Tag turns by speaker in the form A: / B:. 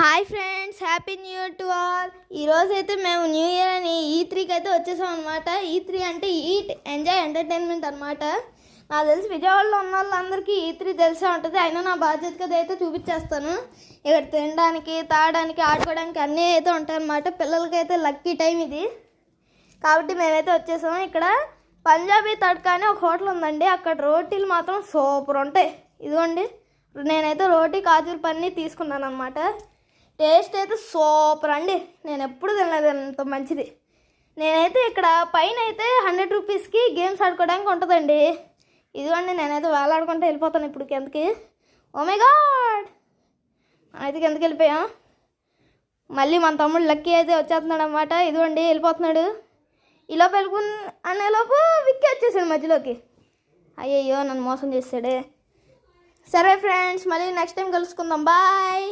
A: Hi friends, happy new year to all. ఈరోజైతే మేము new year అని E3కి అయితే వచ్చేసాం అనమాట. E3 అంటే ఈట్ ఎంజాయ్ ఎంటర్టైన్మెంట్ అనమాట. నాకు తెలిసి విజయవాడలో ఉన్న వాళ్ళందరికీ E3 తెలిసే ఉంటుంది. అయినా నా బాధ్యతగా అయితే చూపించేస్తాను. ఇక్కడ తినడానికి, తాగడానికి, ఆడుకోవడానికి అన్నీ అయితే ఉంటాయి అన్నమాట. పిల్లలకైతే లక్కీ టైం ఇది కాబట్టి మేమైతే వచ్చేసాము. ఇక్కడ పంజాబీ తడ్కా అని ఒక హోటల్ ఉందండి. అక్కడ రోటీలు మాత్రం సూపర్ ఉంటాయి. ఇదిగోండి, నేనైతే రోటీ కాజూర్ పన్నీర్ తీసుకున్నాను అనమాట. టేస్ట్ అయితే సూపర్ అండి. నేను ఎప్పుడు తినలేదు అంత మంచిది. నేనైతే ఇక్కడ పైన అయితే 100 రూపీస్కి గేమ్స్ ఆడుకోవడానికి ఉంటుందండి. ఇదిగోండి, నేనైతే వేలాడుకుంటూ వెళ్ళిపోతాను ఇప్పుడు కిందకి. ఓ మై గాడ్, అయితే కిందకి వెళ్ళిపోయాం. మళ్ళీ మన తమ్ముడు లక్కీ అయితే వచ్చేస్తున్నాడు అనమాట. ఇదిగోండి వెళ్ళిపోతున్నాడు. ఈలోపు అనేలోపు విక్కి వచ్చేసాడు మధ్యలోకి. అయ్యయ్యో, నన్ను మోసం చేసాడే. సరే ఫ్రెండ్స్, మళ్ళీ నెక్స్ట్ టైం కలుసుకుందాం. బాయ్.